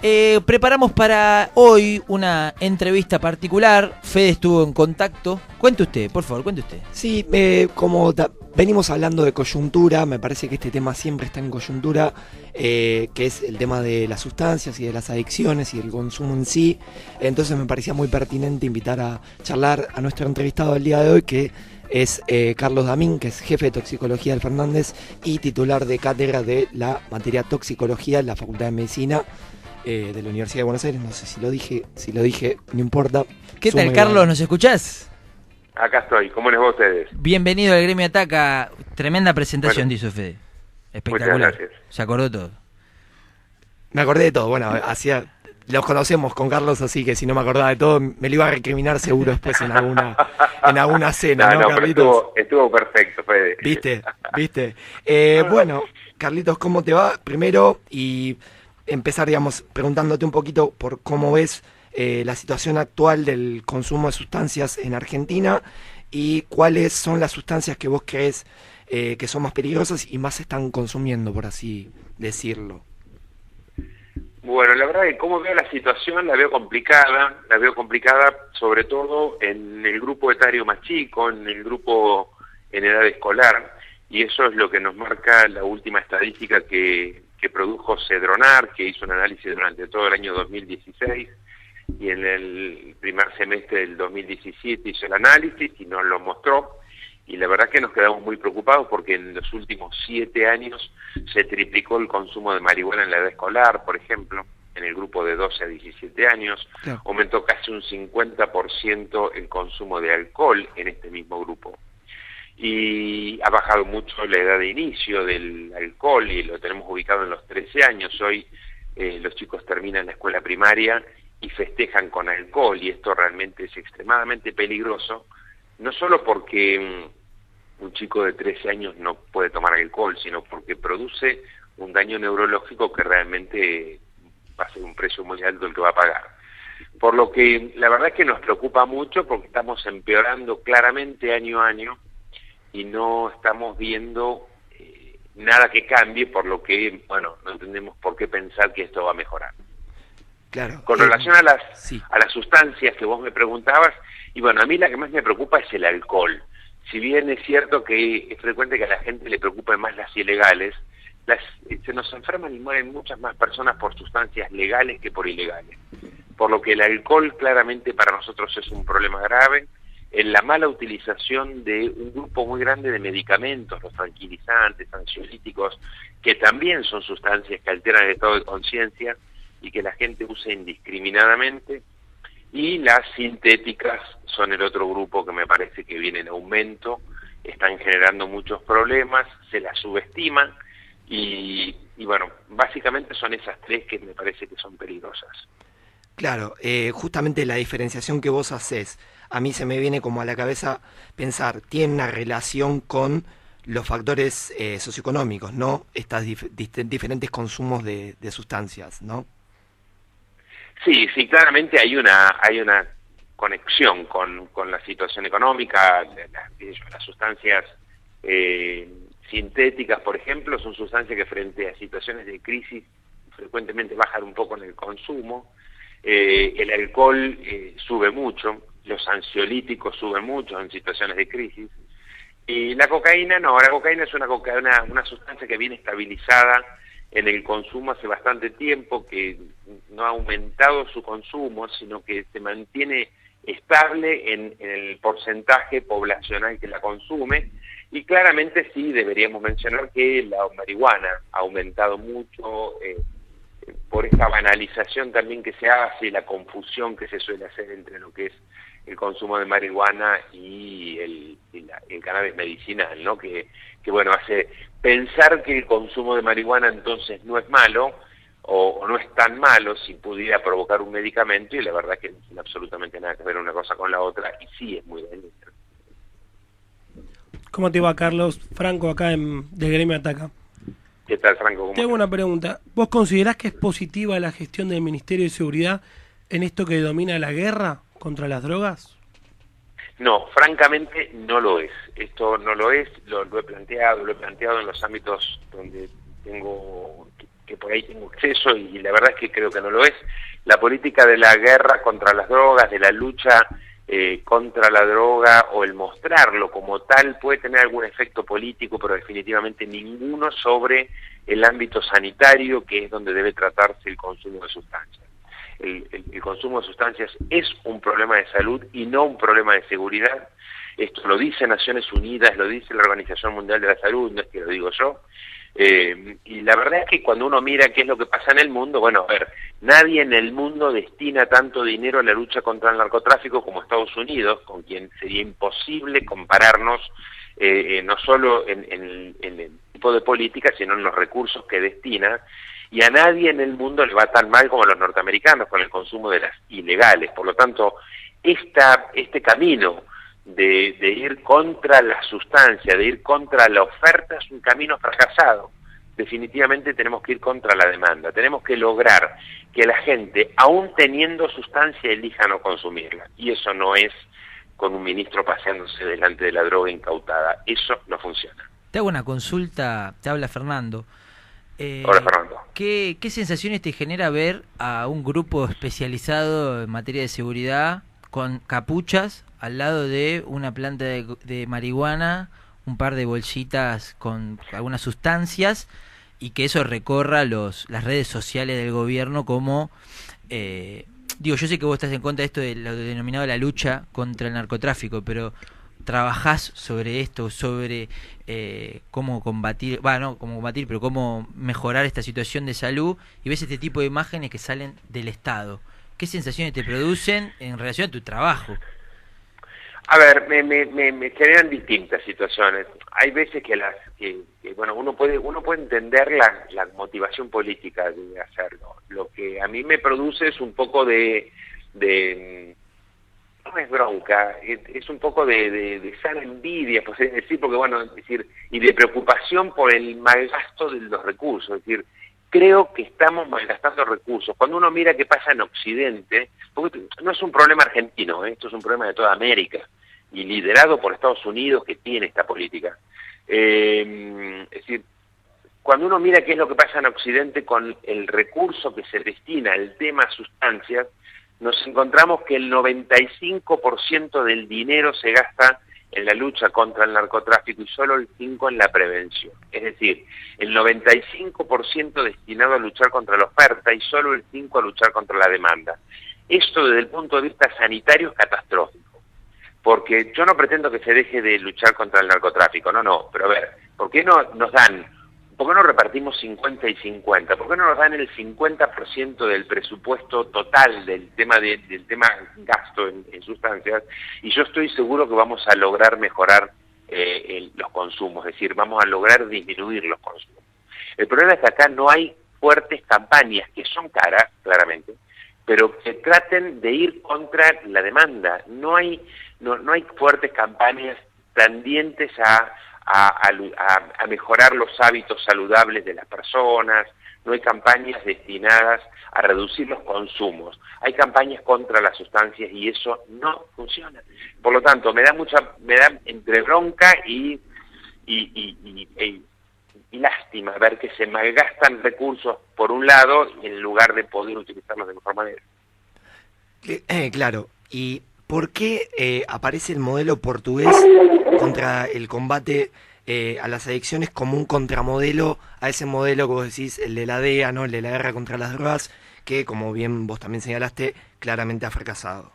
Preparamos para hoy una entrevista particular. Fede estuvo en contacto. Cuente usted, por favor, cuente usted. Sí, venimos hablando de coyuntura, me parece que este tema siempre está en coyuntura, que es el tema de las sustancias y de las adicciones y del consumo en sí. Entonces me parecía muy pertinente invitar a charlar a nuestro entrevistado del día de hoy, que es Carlos Damín, que es jefe de toxicología del Fernández y titular de cátedra de la materia toxicología en la Facultad de Medicina de la Universidad de Buenos Aires. No sé si lo dije, no importa. ¿Qué tal, Carlos? ¿Nos escuchás? Acá estoy, ¿cómo les va a ustedes? Bienvenido al Gremio Ataca. Tremenda presentación, Bueno, dice Fede. Espectacular. muchas gracias. Se acordó todo. Me acordé de todo, bueno, los conocemos con Carlos, así que si no me acordaba de todo, me lo iba a recriminar seguro después en alguna cena, ¿no, Carlitos? Pero estuvo perfecto, Fede. ¿Viste? Bueno, Carlitos, ¿cómo te va? Primero, y empezar, digamos, preguntándote un poquito por cómo ves la situación actual del consumo de sustancias en Argentina y cuáles son las sustancias que vos crees que son más peligrosas y más se están consumiendo, por así decirlo. Bueno, la verdad que como veo la situación, la veo complicada sobre todo en el grupo etario más chico, en el grupo en edad escolar, y eso es lo que nos marca la última estadística que produjo Cedronar, que hizo un análisis durante todo el año 2016, y en el primer semestre del 2017 hizo el análisis y nos lo mostró, y la verdad que nos quedamos muy preocupados porque en los últimos 7 años se triplicó el consumo de marihuana en la edad escolar, por ejemplo, en el grupo de 12 a 17 años, Claro. Aumentó casi un 50% el consumo de alcohol en este mismo grupo. Y ha bajado mucho la edad de inicio del alcohol y lo tenemos ubicado en los 13 años. Hoy los chicos terminan la escuela primaria y festejan con alcohol, y esto realmente es extremadamente peligroso, no solo porque un chico de 13 años no puede tomar alcohol, sino porque produce un daño neurológico que realmente va a ser un precio muy alto el que va a pagar. Por lo que la verdad es que nos preocupa mucho porque estamos empeorando claramente año a año y no estamos viendo nada que cambie, por lo que, bueno, no entendemos por qué pensar que esto va a mejorar. Claro. Con relación a las sustancias que vos me preguntabas, y bueno, a mí la que más me preocupa es el alcohol. Si bien es cierto que es frecuente que a la gente le preocupen más las ilegales, se nos enferman y mueren muchas más personas por sustancias legales que por ilegales. Por lo que el alcohol claramente para nosotros es un problema grave, en la mala utilización de un grupo muy grande de medicamentos, los tranquilizantes, ansiolíticos, que también son sustancias que alteran el estado de conciencia y que la gente usa indiscriminadamente, y las sintéticas son el otro grupo que me parece que viene en aumento, están generando muchos problemas, se las subestiman, y bueno, básicamente son esas tres que me parece que son peligrosas. Claro, justamente la diferenciación que vos haces, a mí se me viene como a la cabeza pensar, tiene una relación con los factores socioeconómicos, ¿no? Estas diferentes consumos de sustancias, ¿no? Sí, claramente hay una conexión con la situación económica. Las sustancias sintéticas, por ejemplo, son sustancias que frente a situaciones de crisis frecuentemente bajan un poco en el consumo. El alcohol sube mucho, los ansiolíticos suben mucho en situaciones de crisis, y la cocaína no. La cocaína es una sustancia que viene estabilizada en el consumo hace bastante tiempo, que no ha aumentado su consumo, sino que se mantiene estable en el porcentaje poblacional que la consume, y claramente sí deberíamos mencionar que la marihuana ha aumentado mucho por esta banalización también que se hace y la confusión que se suele hacer entre lo que es el consumo de marihuana y el cannabis medicinal, ¿no? Que bueno, hace pensar que el consumo de marihuana entonces no es malo o no es tan malo si pudiera provocar un medicamento, y la verdad que no tiene absolutamente nada que ver una cosa con la otra, y sí es muy dañino. ¿Cómo te va, Carlos? Franco, acá del Gremio Ataca. ¿Qué tal, Franco? Tengo una pregunta. ¿Vos considerás que es positiva la gestión del Ministerio de Seguridad en esto que domina la guerra contra las drogas? No, francamente no lo es. Esto no lo es, lo he planteado en los ámbitos donde tengo que por ahí tengo exceso y la verdad es que creo que no lo es. La política de la guerra contra las drogas, de la lucha contra la droga o el mostrarlo como tal puede tener algún efecto político, pero definitivamente ninguno sobre el ámbito sanitario, que es donde debe tratarse el consumo de sustancias. El consumo de sustancias es un problema de salud y no un problema de seguridad. Esto lo dice Naciones Unidas, lo dice la Organización Mundial de la Salud, no es que lo digo yo. Y la verdad es que cuando uno mira qué es lo que pasa en el mundo, bueno, a ver, nadie en el mundo destina tanto dinero a la lucha contra el narcotráfico como Estados Unidos, con quien sería imposible compararnos no solo en el tipo de política, sino en los recursos que destina, y a nadie en el mundo le va tan mal como a los norteamericanos con el consumo de las ilegales. Por lo tanto, este camino de ir contra la sustancia, de ir contra la oferta, es un camino fracasado. Definitivamente tenemos que ir contra la demanda, tenemos que lograr que la gente, aún teniendo sustancia, elija no consumirla, y eso no es con un ministro paseándose delante de la droga incautada, eso no funciona. Te hago una consulta, te habla Fernando. Hola, Fernando. ¿Qué sensaciones te genera ver a un grupo especializado en materia de seguridad con capuchas al lado de una planta de marihuana, un par de bolsitas con algunas sustancias, y que eso recorra las redes sociales del gobierno como... yo sé que vos estás en contra de esto de lo denominado la lucha contra el narcotráfico, pero trabajás sobre esto, sobre cómo combatir, pero cómo mejorar esta situación de salud, y ves este tipo de imágenes que salen del Estado. ¿Qué sensaciones te producen en relación a tu trabajo? A ver, me generan distintas situaciones. Hay veces que bueno, uno puede entender la motivación política de hacerlo. Lo que a mí me produce es un poco de no es bronca, es un poco de sana envidia, pues es decir, porque bueno, es decir, y de preocupación por el malgasto de los recursos, es decir, creo que estamos malgastando recursos. Cuando uno mira qué pasa en Occidente, porque no es un problema argentino, esto es un problema de toda América, y liderado por Estados Unidos, que tiene esta política. Es decir, cuando uno mira qué es lo que pasa en Occidente con el recurso que se destina al tema sustancias, nos encontramos que el 95% del dinero se gasta en la lucha contra el narcotráfico y solo el 5% en la prevención. Es decir, el 95% destinado a luchar contra la oferta y solo el 5% a luchar contra la demanda. Esto desde el punto de vista sanitario es catastrófico, porque yo no pretendo que se deje de luchar contra el narcotráfico, no, pero a ver, ¿por qué no repartimos 50 y 50? ¿Por qué no nos dan el 50% del presupuesto total del tema gasto en sustancias? Y yo estoy seguro que vamos a lograr mejorar los consumos, es decir, vamos a lograr disminuir los consumos. El problema es que acá no hay fuertes campañas, que son caras, claramente, pero que traten de ir contra la demanda. No hay fuertes campañas tendientes a mejorar los hábitos saludables de las personas, no hay campañas destinadas a reducir los consumos, hay campañas contra las sustancias y eso no funciona. Por lo tanto, me da entre bronca y lástima ver que se malgastan recursos por un lado en lugar de poder utilizarlos de mejor manera. Claro, y ¿por qué aparece el modelo portugués contra el combate a las adicciones como un contramodelo a ese modelo que vos decís, el de la DEA, ¿no? El de la guerra contra las drogas, que como bien vos también señalaste, claramente ha fracasado?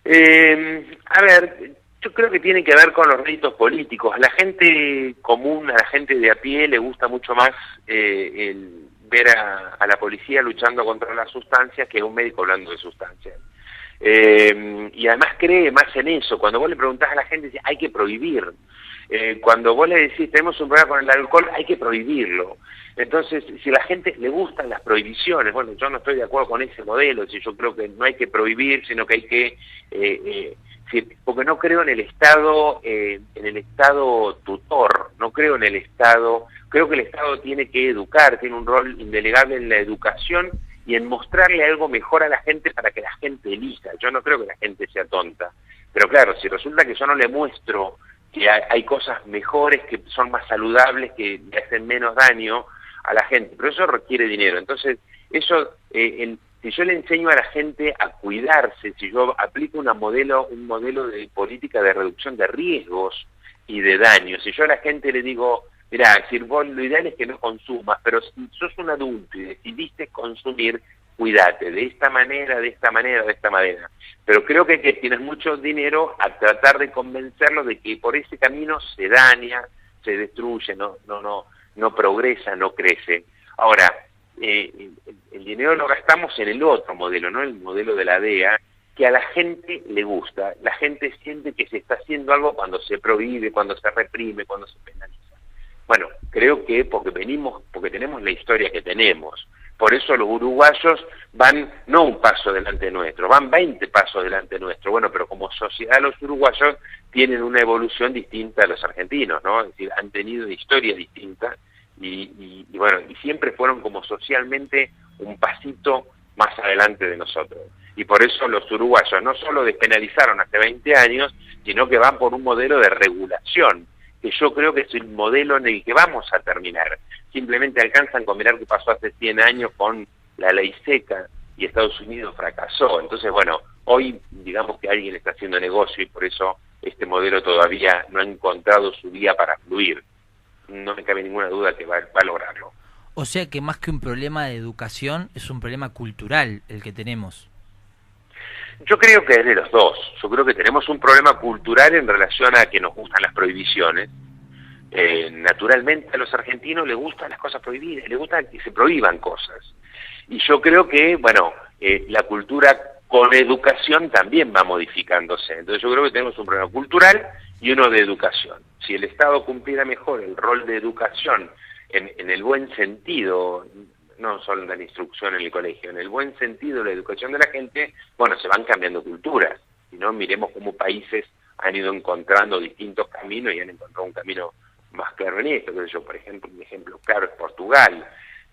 A ver, yo creo que tiene que ver con los réditos políticos. A la gente común, a la gente de a pie, le gusta mucho más el ver a la policía luchando contra las sustancias que a un médico hablando de sustancias. Y además cree más en eso. Cuando vos le preguntás a la gente, dice, hay que prohibir. Cuando vos le decís, tenemos un problema con el alcohol, hay que prohibirlo. Entonces, si a la gente le gustan las prohibiciones, bueno, yo no estoy de acuerdo con ese modelo, si yo creo que no hay que prohibir, sino que hay que... porque no creo en el Estado tutor, no creo en el Estado, creo que el Estado tiene que educar, tiene un rol indelegable en la educación y en mostrarle algo mejor a la gente para que la gente elija. Yo no creo que la gente sea tonta, pero claro, si resulta que yo no le muestro que hay cosas mejores, que son más saludables, que le hacen menos daño, a la gente, pero eso requiere dinero. Entonces, eso, si yo le enseño a la gente a cuidarse, si yo aplico un modelo de política de reducción de riesgos y de daños, si yo a la gente le digo, mirá, si vos lo ideal es que no consumas, pero si sos un adulto y decidiste consumir, cuídate, de esta manera, de esta manera, de esta manera. Pero creo que tienes mucho dinero a tratar de convencerlo de que por ese camino se daña, se destruye, no progresa, no crece. Ahora, el dinero lo gastamos en el otro modelo, ¿no? El modelo de la DEA, que a la gente le gusta. La gente siente que se está haciendo algo cuando se prohíbe, cuando se reprime, cuando se penaliza. Bueno, creo que porque tenemos la historia que tenemos. Por eso los uruguayos van no un paso delante nuestro, van 20 pasos delante nuestro. Bueno, pero como sociedad los uruguayos tienen una evolución distinta a los argentinos, ¿no? Es decir, han tenido historia distinta y bueno, y siempre fueron como socialmente un pasito más adelante de nosotros. Y por eso los uruguayos no solo despenalizaron hace 20 años, sino que van por un modelo de regulación, que yo creo que es el modelo en el que vamos a terminar. Simplemente alcanzan con mirar qué pasó hace 100 años con la ley seca y Estados Unidos fracasó. Entonces, bueno, hoy digamos que alguien está haciendo negocio y por eso este modelo todavía no ha encontrado su vía para fluir. No me cabe ninguna duda que va a lograrlo. O sea que más que un problema de educación, es un problema cultural el que tenemos. Yo creo que es de los dos. Yo creo que tenemos un problema cultural en relación a que nos gustan las prohibiciones. Naturalmente a los argentinos les gustan las cosas prohibidas, les gusta que se prohíban cosas. Y yo creo que, bueno, la cultura con educación también va modificándose. Entonces yo creo que tenemos un problema cultural y uno de educación. Si el Estado cumpliera mejor el rol de educación en el buen sentido, no solo en la instrucción en el colegio, en el buen sentido de la educación de la gente, bueno, se van cambiando culturas. Si no, miremos cómo países han ido encontrando distintos caminos y han encontrado un camino más claro en esto. Yo, por ejemplo, un ejemplo claro es Portugal,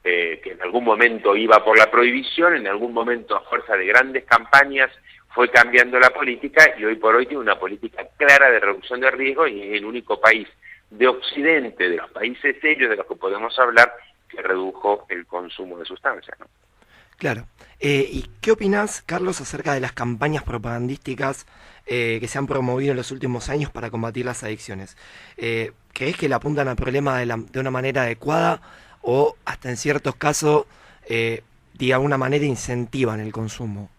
que en algún momento iba por la prohibición, en algún momento a fuerza de grandes campañas fue cambiando la política y hoy por hoy tiene una política clara de reducción de riesgo y es el único país de Occidente, de los países serios de los que podemos hablar, que redujo el consumo de sustancias, ¿no? Claro. ¿Y qué opinás, Carlos, acerca de las campañas propagandísticas que se han promovido en los últimos años para combatir las adicciones? ¿Creés que le apuntan al problema de una manera adecuada o hasta en ciertos casos, de alguna manera, incentivan el consumo?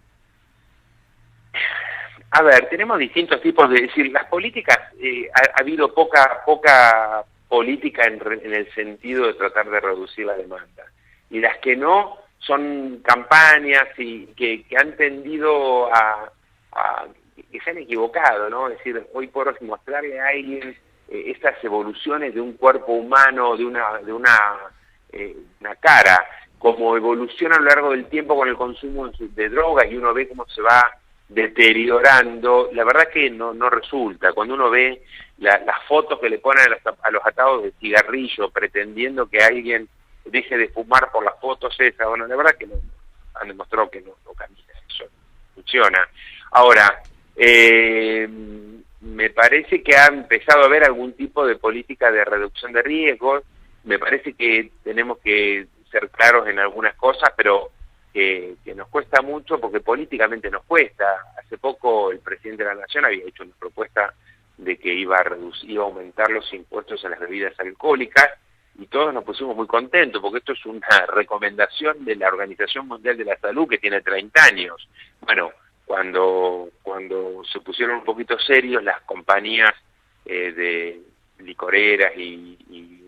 A ver, tenemos distintos tipos de decir, las políticas, ha habido poca política en el sentido de tratar de reducir la demanda. Y las que no son campañas y que han tendido que se han equivocado, ¿no? Es decir, hoy por hoy mostrarle a alguien estas evoluciones de un cuerpo humano, de una cara, como evoluciona a lo largo del tiempo con el consumo de drogas y uno ve cómo se va deteriorando, la verdad que no resulta. Cuando uno ve las fotos que le ponen a los atados de cigarrillo pretendiendo que alguien deje de fumar por las fotos esas, bueno, la verdad que no, han demostrado que no camina, eso no funciona. Ahora, me parece que ha empezado a haber algún tipo de política de reducción de riesgos, me parece que tenemos que ser claros en algunas cosas, pero que nos cuesta mucho porque políticamente nos cuesta. Hace poco el presidente de la Nación había hecho una propuesta de que iba a aumentar los impuestos en las bebidas alcohólicas y todos nos pusimos muy contentos porque esto es una recomendación de la Organización Mundial de la Salud que tiene 30 años. Bueno, cuando se pusieron un poquito serios las compañías de licoreras y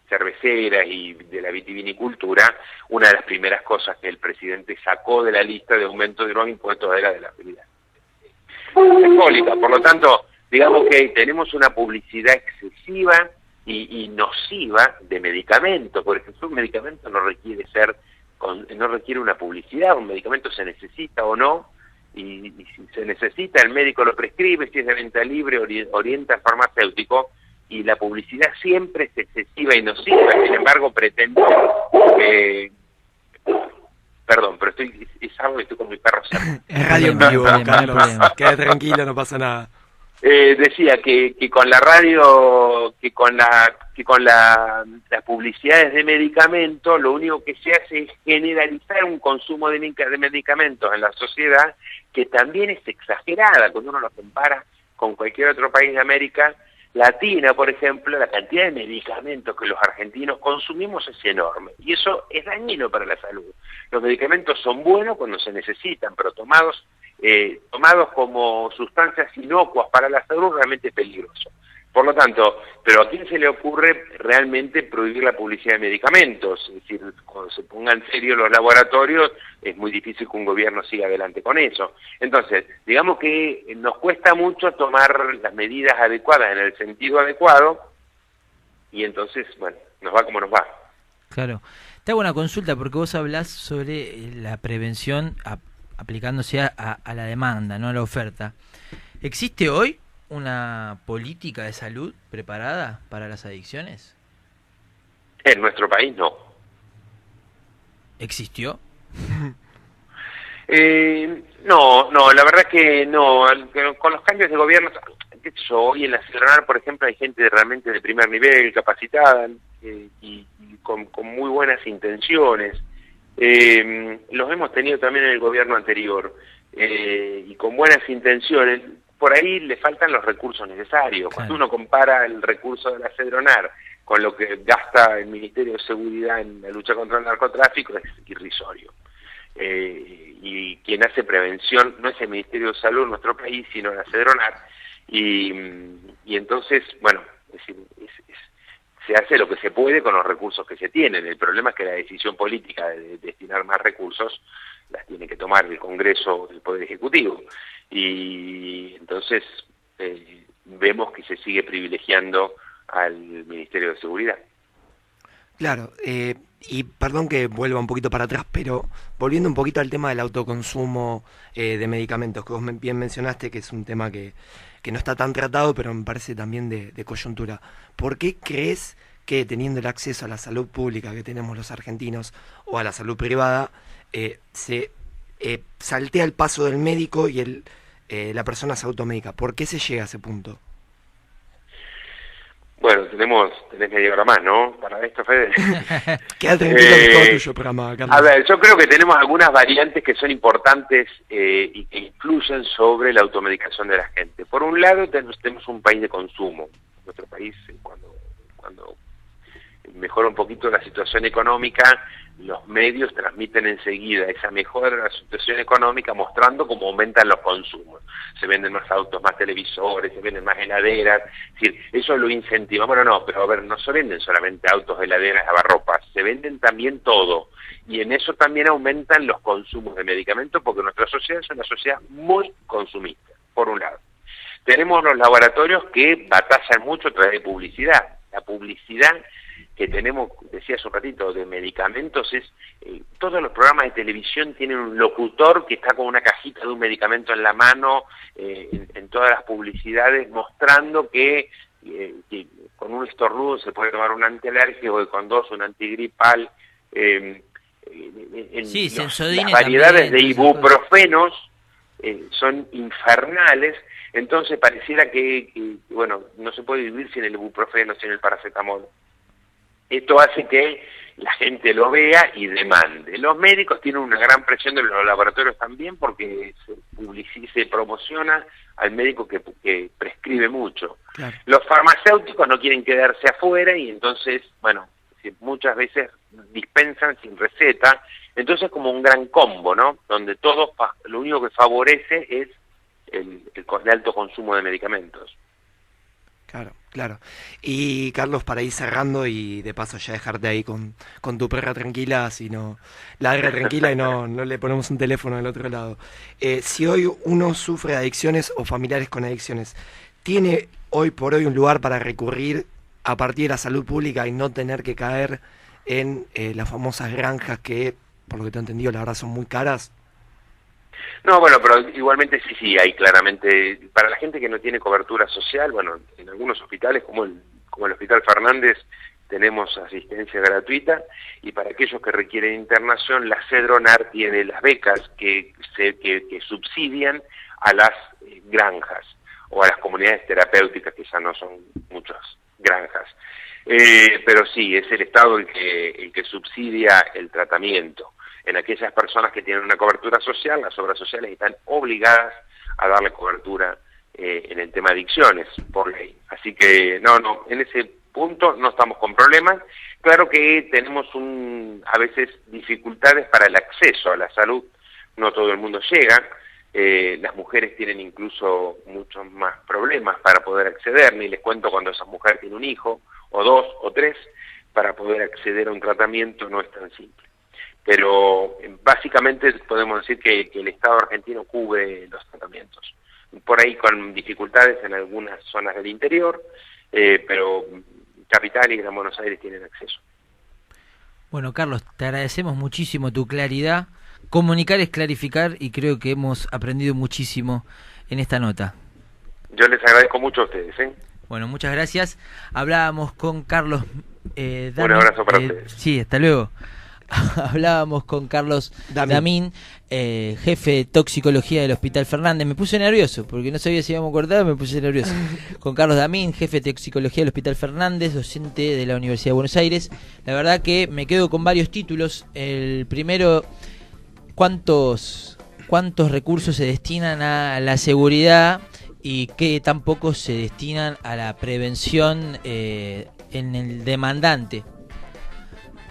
cerveceras y de la vitivinicultura, una de las primeras cosas que el presidente sacó de la lista de aumento de los impuestos era de la bebida alcohólica. Por lo tanto, digamos que tenemos una publicidad excesiva y nociva de medicamentos. Por ejemplo, un medicamento no requiere una publicidad, un medicamento se necesita o no, y si se necesita el médico lo prescribe, si es de venta libre orienta al farmacéutico, y la publicidad siempre es excesiva y nociva. Sin embargo, pretendo perdón, pero es algo que estoy con mi perro cerca. Es radio en vivo, Carlos. Quédate tranquilo, no pasa nada. Decía que con la radio, que con las publicidades de medicamentos, lo único que se hace es generalizar un consumo de medicamentos en la sociedad que también es exagerada cuando uno lo compara con cualquier otro país de América Latina, por ejemplo. La cantidad de medicamentos que los argentinos consumimos es enorme y eso es dañino para la salud. Los medicamentos son buenos cuando se necesitan, pero tomados como sustancias inocuas para la salud realmente es peligroso. Por lo tanto, ¿pero a quién se le ocurre realmente prohibir la publicidad de medicamentos? Es decir, cuando se pongan en serio los laboratorios, es muy difícil que un gobierno siga adelante con eso. Entonces, digamos que nos cuesta mucho tomar las medidas adecuadas en el sentido adecuado, y entonces, bueno, nos va como nos va. Claro. Te hago una consulta porque vos hablás sobre la prevención aplicándose a la demanda, no a la oferta. ¿Existe hoy una política de salud preparada para las adicciones? En nuestro país no. ¿Existió? No, la verdad que no. Con los cambios de gobierno, hoy en la CEDRONAR, por ejemplo, hay gente realmente de primer nivel, capacitada y con muy buenas intenciones. Los hemos tenido también en el gobierno anterior y con buenas intenciones. Por ahí le faltan los recursos necesarios. Claro. Cuando uno compara el recurso de la CEDRONAR con lo que gasta el Ministerio de Seguridad en la lucha contra el narcotráfico, es irrisorio. Y quien hace prevención no es el Ministerio de Salud en nuestro país, sino la CEDRONAR. Y entonces, bueno, se hace lo que se puede con los recursos que se tienen. El problema es que la decisión política de destinar más recursos las tiene que tomar el Congreso, el Poder Ejecutivo. Y entonces vemos que se sigue privilegiando al Ministerio de Seguridad. Claro, y perdón que vuelva un poquito para atrás, pero volviendo un poquito al tema del autoconsumo de medicamentos, que vos bien mencionaste que es un tema que no está tan tratado, pero me parece también de coyuntura. ¿Por qué crees que teniendo el acceso a la salud pública que tenemos los argentinos o a la salud privada, se saltea el paso del médico y la persona se automedica? ¿Por qué se llega a ese punto? Bueno, tenés media hora más, ¿no? Para esto, Fede. Queda tranquilo que todo tuyo programa, Carlos. A ver, yo creo que tenemos algunas variantes que son importantes y que influyen sobre la automedicación de la gente. Por un lado, tenemos un país de consumo. Nuestro país, cuando mejora un poquito la situación económica, los medios transmiten enseguida esa mejora de la situación económica mostrando cómo aumentan los consumos. Se venden más autos, más televisores, se venden más heladeras, es decir, eso lo incentiva. Bueno, no, pero a ver, no se venden solamente autos, heladeras, lavarropas, se venden también todo. Y en eso también aumentan los consumos de medicamentos porque nuestra sociedad es una sociedad muy consumista, por un lado. Tenemos los laboratorios que batallan mucho a través de publicidad. La publicidad que tenemos, decía hace un ratito, de medicamentos es, todos los programas de televisión tienen un locutor que está con una cajita de un medicamento en la mano, en todas las publicidades, mostrando que con un estornudo se puede tomar un antialérgico y con dos un antigripal. Sí, las variedades de ibuprofenos son infernales. Entonces pareciera que, bueno, no se puede vivir sin el ibuprofeno, sin el paracetamol. Esto hace que la gente lo vea y demande. Los médicos tienen una gran presión de los laboratorios también porque se promociona al médico que prescribe mucho. Claro. Los farmacéuticos no quieren quedarse afuera y entonces, bueno, muchas veces dispensan sin receta. Entonces es como un gran combo, ¿no? Donde todo lo único que favorece es el alto consumo de medicamentos. Claro. Y Carlos, para ir cerrando y de paso ya dejarte ahí con tu perra tranquila, si no ladra tranquila y no le ponemos un teléfono del otro lado. Si hoy uno sufre de adicciones o familiares con adicciones, ¿tiene hoy por hoy un lugar para recurrir a partir de la salud pública y no tener que caer en las famosas granjas que, por lo que te he entendido, la verdad son muy caras? No, bueno, pero igualmente sí, hay claramente, para la gente que no tiene cobertura social, bueno, en algunos hospitales como el Hospital Fernández tenemos asistencia gratuita y para aquellos que requieren internación, la CEDRONAR tiene las becas que subsidian a las granjas. o a las comunidades terapéuticas, que ya no son muchas granjas. Pero sí, es el Estado el que subsidia el tratamiento. En aquellas personas que tienen una cobertura social, las obras sociales están obligadas a darle cobertura en el tema de adicciones, por ley. Así que, no, en ese punto no estamos con problemas. Claro que tenemos a veces dificultades para el acceso a la salud, no todo el mundo llega, las mujeres tienen incluso muchos más problemas para poder acceder, ni les cuento cuando esa mujer tiene un hijo, o 2, o 3, para poder acceder a un tratamiento no es tan simple. Pero básicamente podemos decir que el Estado argentino cubre los tratamientos. Por ahí con dificultades en algunas zonas del interior, pero Capital y Gran Buenos Aires tienen acceso. Bueno, Carlos, te agradecemos muchísimo tu claridad. Comunicar es clarificar y creo que hemos aprendido muchísimo en esta nota. Yo les agradezco mucho a ustedes. Bueno, muchas gracias. Hablábamos con Carlos Damín. Un abrazo para ustedes. Sí, hasta luego. Hablábamos con Carlos Damín, jefe de toxicología del Hospital Fernández. Me puse nervioso porque no sabía si íbamos a cortar, me puse nervioso. Con Carlos Damín, jefe de toxicología del Hospital Fernández, docente de la Universidad de Buenos Aires. La verdad que me quedo con varios títulos. El primero, ¿cuántos recursos se destinan a la seguridad y qué tan poco se destinan a la prevención en el demandante?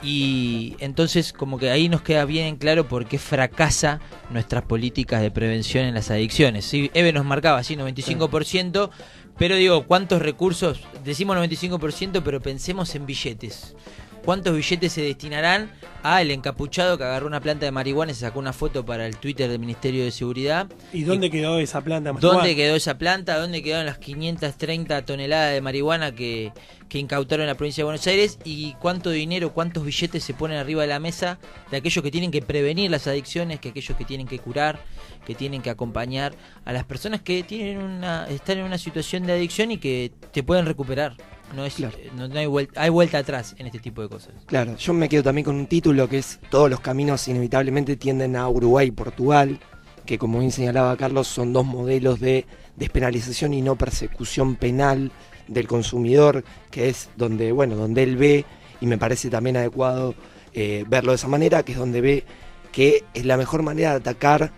Y entonces como que ahí nos queda bien claro por qué fracasa nuestras políticas de prevención en las adicciones. Sí, Eve nos marcaba así 95%, pero digo, ¿cuántos recursos? Decimos 95%, pero pensemos en billetes. ¿Cuántos billetes se destinarán al encapuchado que agarró una planta de marihuana y se sacó una foto para el Twitter del Ministerio de Seguridad? ¿Y dónde quedó esa planta de marihuana? ¿Dónde quedó esa planta? ¿Dónde quedaron las 530 toneladas de marihuana que incautaron en la provincia de Buenos Aires? ¿Y cuánto dinero, cuántos billetes se ponen arriba de la mesa de aquellos que tienen que prevenir las adicciones, que aquellos que tienen que curar, que tienen que acompañar a las personas que están en una situación de adicción y que te pueden recuperar? No es, claro. No hay vuelta atrás en este tipo de cosas. Claro, yo me quedo también con un título que es: todos los caminos inevitablemente tienden a Uruguay y Portugal, que como bien señalaba Carlos, son dos modelos de despenalización y no persecución penal del consumidor, que es donde él ve, y me parece también adecuado verlo de esa manera, que es donde ve que es la mejor manera de atacar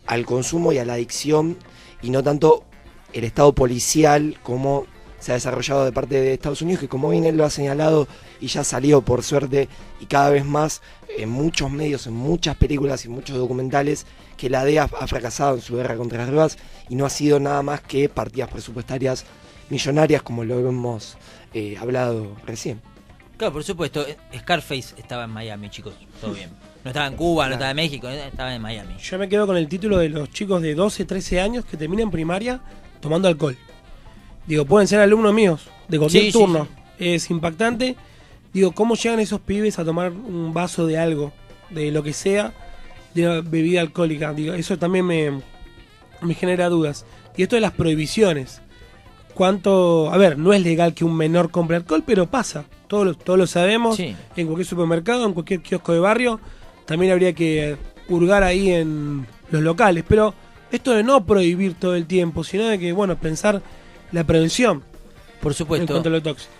al consumo y a la adicción, y no tanto el estado policial como se ha desarrollado de parte de Estados Unidos, que como bien él lo ha señalado y ya salió por suerte y cada vez más en muchos medios, en muchas películas y muchos documentales, que la DEA ha fracasado en su guerra contra las drogas y no ha sido nada más que partidas presupuestarias millonarias, como lo hemos hablado recién. Claro, por supuesto. Scarface estaba en Miami, chicos, todo bien. No estaba en Cuba, no estaba en México, estaba en Miami. Yo me quedo con el título de los chicos de 12, 13 años que terminan primaria tomando alcohol. Digo, pueden ser alumnos míos de cualquier turno. Sí. Es impactante. Digo, ¿cómo llegan esos pibes a tomar un vaso de algo, de lo que sea, de una bebida alcohólica? Digo, eso también me genera dudas. Y esto de las prohibiciones. A ver, no es legal que un menor compre alcohol, pero pasa. Todos lo sabemos. Sí. En cualquier supermercado, en cualquier kiosco de barrio. También habría que hurgar ahí en los locales. Pero esto de no prohibir todo el tiempo, sino de que, pensar la prevención. Por supuesto. En cuanto a lo tóxico.